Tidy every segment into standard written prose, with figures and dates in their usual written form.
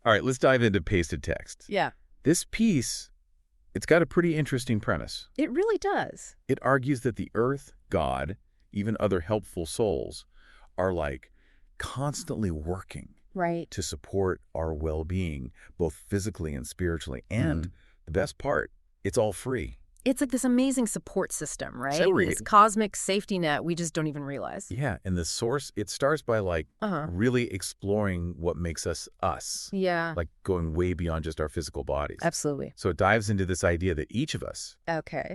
All right, let's dive into pasted text. Yeah. This piece, it's got a pretty interesting premise. It really does. It argues that the earth, God, even other helpful souls, are like constantly working Right. to support our well-being, both physically and spiritually. And the best part, it's all free. It's like this amazing support system, right? So This cosmic safety net we just don't even realize. Yeah, and the source, it starts by like really exploring what makes us us. Yeah. Like going way beyond just our physical bodies. Absolutely. So it dives into this idea that each of us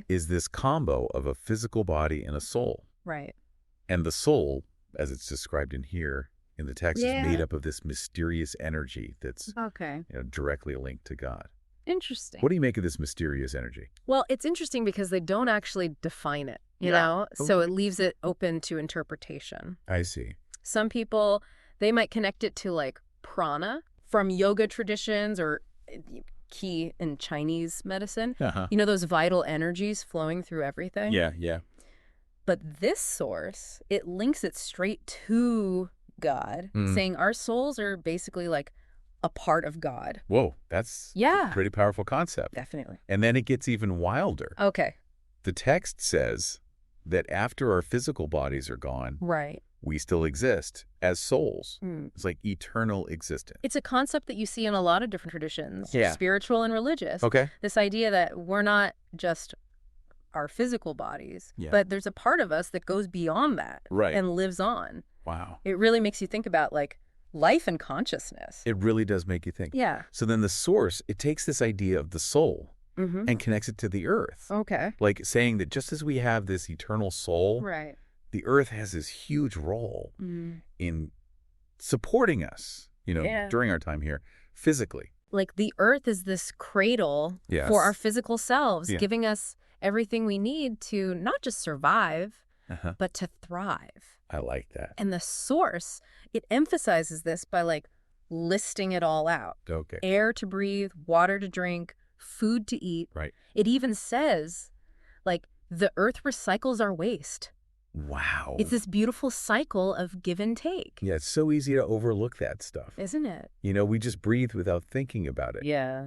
is this combo of a physical body and a soul. Right. And the soul, as it's described in here in the text, is made up of this mysterious energy that's directly linked to God. Interesting. What do you make of this mysterious energy? Well, it's interesting because they don't actually define it, you know? So it leaves it open to interpretation. I see. Some people, they might connect it to like prana from yoga traditions or qi in Chinese medicine. You know, those vital energies flowing through everything? Yeah. But this source, it links it straight to God, saying our souls are basically like a part of God. Whoa, that's a pretty powerful concept. Definitely. And then it gets even wilder. Okay. The text says that after our physical bodies are gone, we still exist as souls. It's like eternal existence. It's a concept that you see in a lot of different traditions, spiritual and religious. Okay. This idea that we're not just our physical bodies, but there's a part of us that goes beyond that and lives on. Wow. It really makes you think about like life and consciousness. It really does make you think. Yeah. So then the source, it takes this idea of the soul and connects it to the earth. Okay. Like saying that just as we have this eternal soul, the earth has this huge role in supporting us, you know, during our time here physically. Like the earth is this cradle for our physical selves, giving us everything we need to not just survive, but to thrive. I like that. And the source, it emphasizes this by like listing it all out. Okay. Air to breathe, water to drink, food to eat. Right. It even says like the earth recycles our waste. Wow. It's this beautiful cycle of give and take. Yeah, it's so easy to overlook that stuff. Isn't it? You know, we just breathe without thinking about it. Yeah.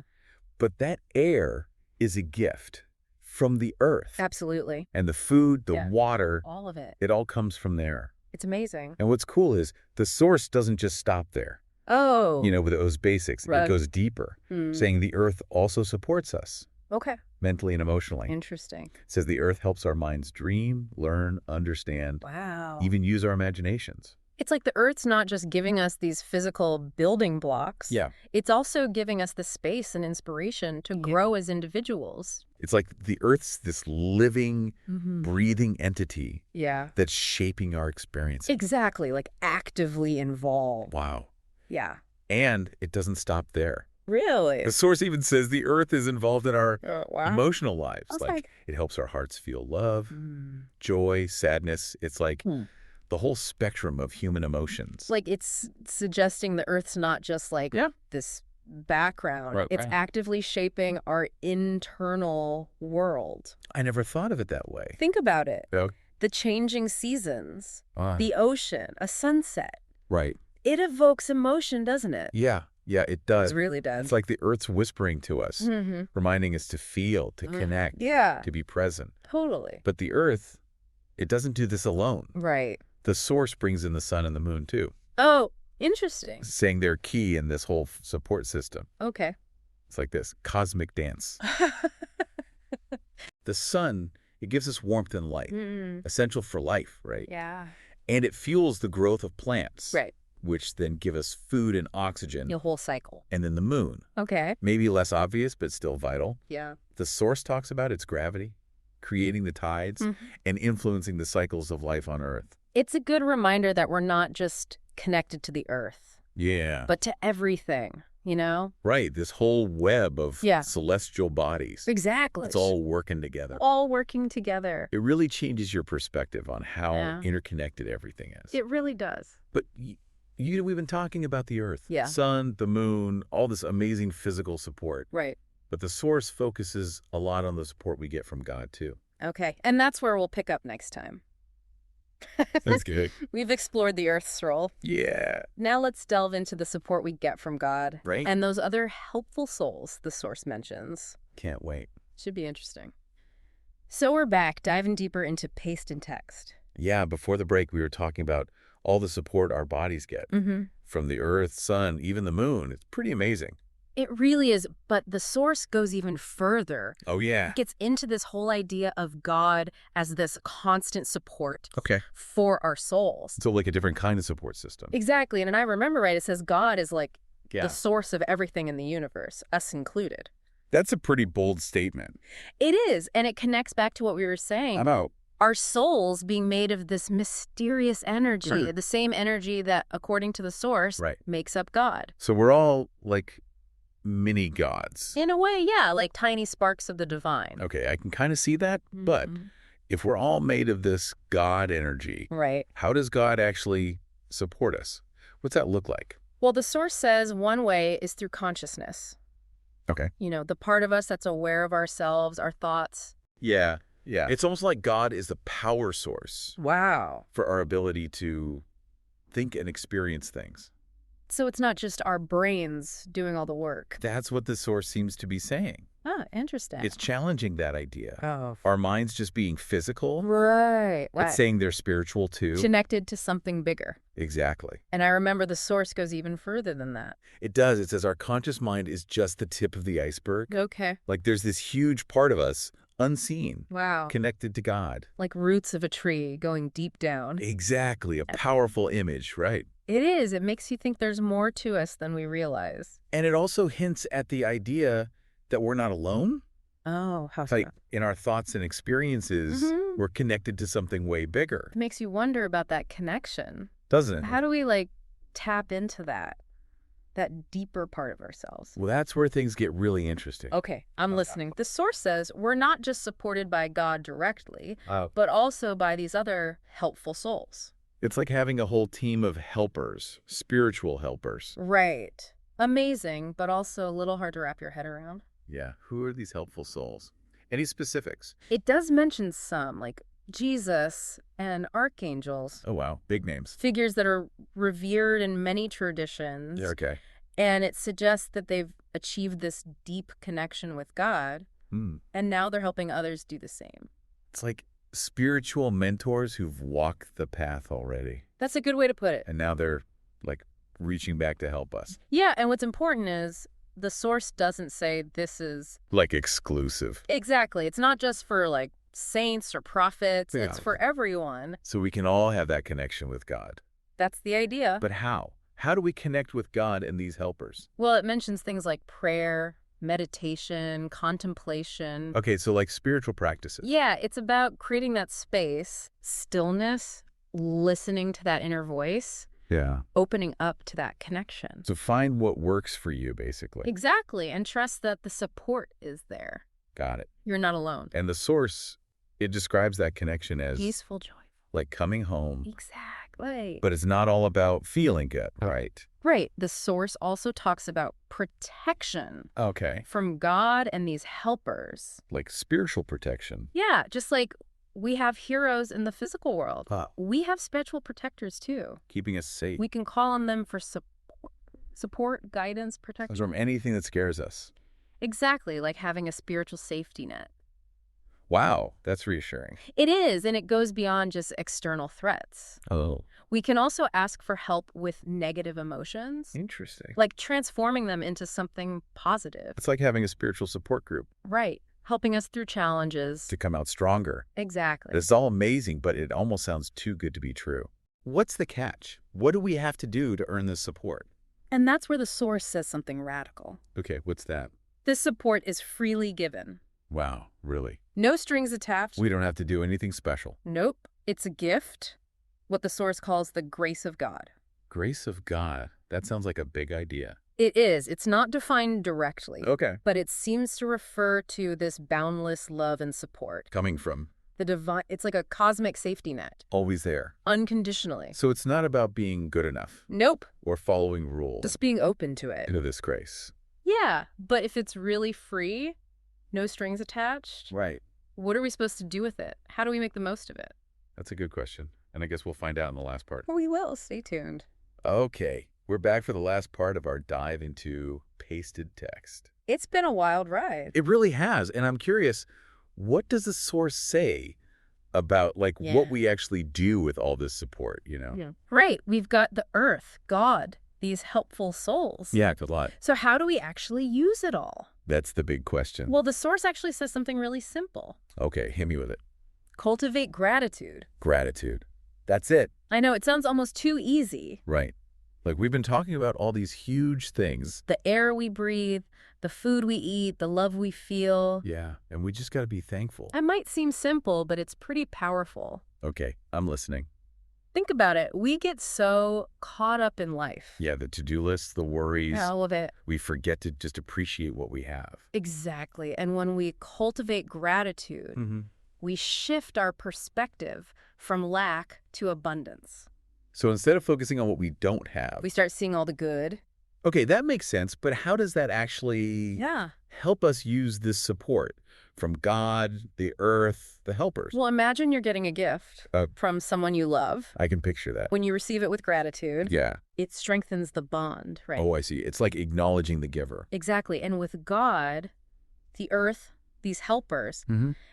But that air is a gift from the earth. Absolutely. And the food, the water. All of it. It all comes from there. It's amazing. And what's cool is the source doesn't just stop there. Oh. You know, with those basics. It goes deeper, saying the earth also supports us. Okay. Mentally and emotionally. Interesting. It says the earth helps our minds dream, learn, understand, wow, even use our imaginations. It's like the earth's not just giving us these physical building blocks. Yeah. It's also giving us the space and inspiration to grow as individuals. It's like the earth's this living, breathing entity that's shaping our experiences. Exactly, like actively involved. Wow. Yeah. And it doesn't stop there. Really? The source even says the earth is involved in our wow, emotional lives. Like it helps our hearts feel love, joy, sadness. It's like the whole spectrum of human emotions. Like it's suggesting the earth's not just like this background. Right, it's actively shaping our internal world. I never thought of it that way. Think about it. Okay. The changing seasons, the ocean, a sunset. Right. It evokes emotion, doesn't it? Yeah. Yeah, it does. It really does. It's like the earth's whispering to us, reminding us to feel, to connect, to be present. Totally. But the earth, it doesn't do this alone. Right. The source brings in the sun and the moon, too. Oh, interesting. Saying they're key in this whole support system. Okay. It's like this cosmic dance. The sun, it gives us warmth and light, essential for life, right? Yeah. And it fuels the growth of plants. Right. Which then give us food and oxygen. The whole cycle. And then the moon. Okay. Maybe less obvious, but still vital. Yeah. The source talks about its gravity, creating the tides, and influencing the cycles of life on Earth. It's a good reminder that we're not just connected to the earth. Yeah. But to everything, you know? Right. This whole web of celestial bodies. Exactly. It's all working together. All working together. It really changes your perspective on how interconnected everything is. It really does. But we've been talking about the earth, sun, the moon, all this amazing physical support. Right. But the source focuses a lot on the support we get from God, too. Okay. And that's where we'll pick up next time. That's good. We've explored the Earth's role. Yeah. Now let's delve into the support we get from God. Right. And those other helpful souls the Source mentions. Can't wait. Should be interesting. So we're back, diving deeper into paste and text. Yeah, before the break, we were talking about all the support our bodies get. From the Earth, Sun, even the Moon. It's pretty amazing. It really is, but the Source goes even further. Oh, yeah. It gets into this whole idea of God as this constant support for our souls. So like a different kind of support system. Exactly, and I remember right, it says God is like the source of everything in the universe, us included. That's a pretty bold statement. It is, and it connects back to what we were saying. I know. Our souls being made of this mysterious energy, the same energy that, according to the Source, makes up God. So we're all like mini gods. In a way, yeah, like tiny sparks of the divine. Okay, I can kind of see that, but if we're all made of this God energy, how does God actually support us? What's that look like? Well, the Source says one way is through consciousness. Okay. You know, the part of us that's aware of ourselves, our thoughts. Yeah. It's almost like God is the power source. Wow. For our ability to think and experience things. So it's not just our brains doing all the work. That's what the Source seems to be saying. Oh, interesting. It's challenging that idea. Oh. Our minds just being physical. Right. It's saying they're spiritual too. Connected to something bigger. Exactly. And I remember the Source goes even further than that. It does. It says our conscious mind is just the tip of the iceberg. Okay. Like there's this huge part of us, unseen. Wow. Connected to God. Like roots of a tree going deep down. Exactly. A powerful image, right? It is. It makes you think there's more to us than we realize. And it also hints at the idea that we're not alone. Oh, how so? Like in our thoughts and experiences, we're connected to something way bigger. It makes you wonder about that connection. Doesn't it? How do we tap into that deeper part of ourselves? Well, that's where things get really interesting. Okay, I'm listening. The Source says we're not just supported by God directly, but also by these other helpful souls. It's like having a whole team of helpers, spiritual helpers. Right. Amazing, but also a little hard to wrap your head around. Yeah. Who are these helpful souls? Any specifics? It does mention some, like Jesus and archangels. Oh, wow. Big names. Figures that are revered in many traditions. Yeah, okay. And it suggests that they've achieved this deep connection with God. And now they're helping others do the same. It's like spiritual mentors who've walked the path already. That's a good way to put it. And now they're like reaching back to help us. Yeah, and what's important is the Source doesn't say this is like exclusive. Exactly. It's not just for like saints or prophets. It's for everyone. So we can all have that connection with God. That's the idea. But how? How do we connect with God and these helpers? Well, it mentions things like prayer, meditation, contemplation. Okay, so like spiritual practices. Yeah, it's about creating that space, stillness, listening to that inner voice. Yeah. Opening up to that connection. So find what works for you, basically. Exactly, and trust that the support is there. Got it. You're not alone. And the Source, it describes that connection as peaceful, joyful. Like coming home. Exactly. But it's not all about feeling good, right? Right. The Source also talks about protection. Okay. From God and these helpers. Like spiritual protection. Yeah, just like we have heroes in the physical world. We have spiritual protectors too. Keeping us safe. We can call on them for support, guidance, protection. From anything that scares us. Exactly, like having a spiritual safety net. Wow, that's reassuring. It is, and it goes beyond just external threats. Oh. We can also ask for help with negative emotions. Interesting. Like transforming them into something positive. It's like having a spiritual support group. Right. Helping us through challenges. To come out stronger. Exactly. It's all amazing, but it almost sounds too good to be true. What's the catch? What do we have to do to earn this support? And that's where the Source says something radical. Okay, what's that? This support is freely given. Wow, really? No strings attached. We don't have to do anything special. Nope. It's a gift. What the Source calls the grace of God. Grace of God. That sounds like a big idea. It is. It's not defined directly. Okay. But it seems to refer to this boundless love and support. Coming from? The divine. It's like a cosmic safety net. Always there. Unconditionally. So it's not about being good enough. Nope. Or following rules. Just being open to it. To this grace. Yeah. But if it's really free, no strings attached. Right. What are we supposed to do with it? How do we make the most of it? That's a good question. And I guess we'll find out in the last part. We will. Stay tuned. Okay. We're back for the last part of our dive into pasted text. It's been a wild ride. It really has. And I'm curious, what does the source say about, what we actually do with all this support, Yeah. Right. We've got the earth, God, these helpful souls. Yeah, a lot. So how do we actually use it all? That's the big question. Well, the source actually says something really simple. Okay, hit me with it. Cultivate gratitude. Gratitude. That's it. I know, it sounds almost too easy. Right. We've been talking about all these huge things. The air we breathe, the food we eat, the love we feel. Yeah, and we just got to be thankful. It might seem simple, but it's pretty powerful. Okay, I'm listening. Think about it. We get so caught up in life. Yeah, the to-do lists, the worries. Yeah, all of it. We forget to just appreciate what we have. Exactly. And when we cultivate gratitude, we shift our perspective from lack to abundance. So instead of focusing on what we don't have, we start seeing all the good. Okay, that makes sense, but how does that actually help us use this support from God, the earth, the helpers? Well, imagine you're getting a gift from someone you love. I can picture that. When you receive it with gratitude, it strengthens the bond, right? Oh, I see. It's like acknowledging the giver. Exactly. And with God, the earth, these helpers,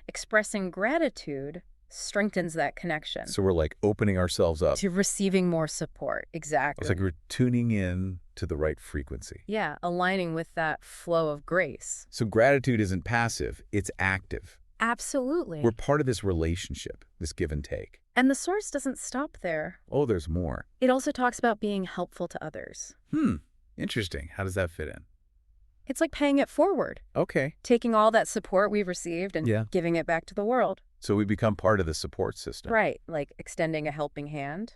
expressing gratitude strengthens that connection. So we're opening ourselves up to receiving more support. Exactly. It's like we're tuning in to the right frequency. Yeah, aligning with that flow of grace. So gratitude isn't passive, it's active. Absolutely. We're part of this relationship, this give and take. And the source doesn't stop there. Oh, there's more. It also talks about being helpful to others. Interesting. How does that fit in? It's like paying it forward. Okay. Taking all that support we've received and giving it back to the world. So we become part of the support system. Right, like extending a helping hand.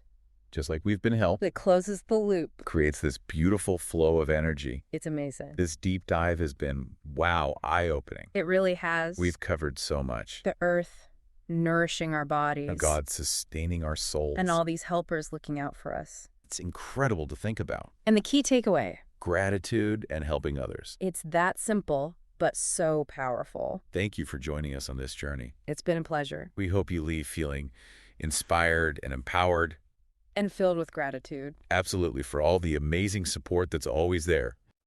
Just like we've been helped. It closes the loop. Creates this beautiful flow of energy. It's amazing. This deep dive has been, wow, eye-opening. It really has. We've covered so much. The earth nourishing our bodies. And God sustaining our souls. And all these helpers looking out for us. It's incredible to think about. And the key takeaway. Gratitude and helping others. It's that simple, but so powerful. Thank you for joining us on this journey. It's been a pleasure. We hope you leave feeling inspired and empowered. And filled with gratitude. Absolutely, for all the amazing support that's always there.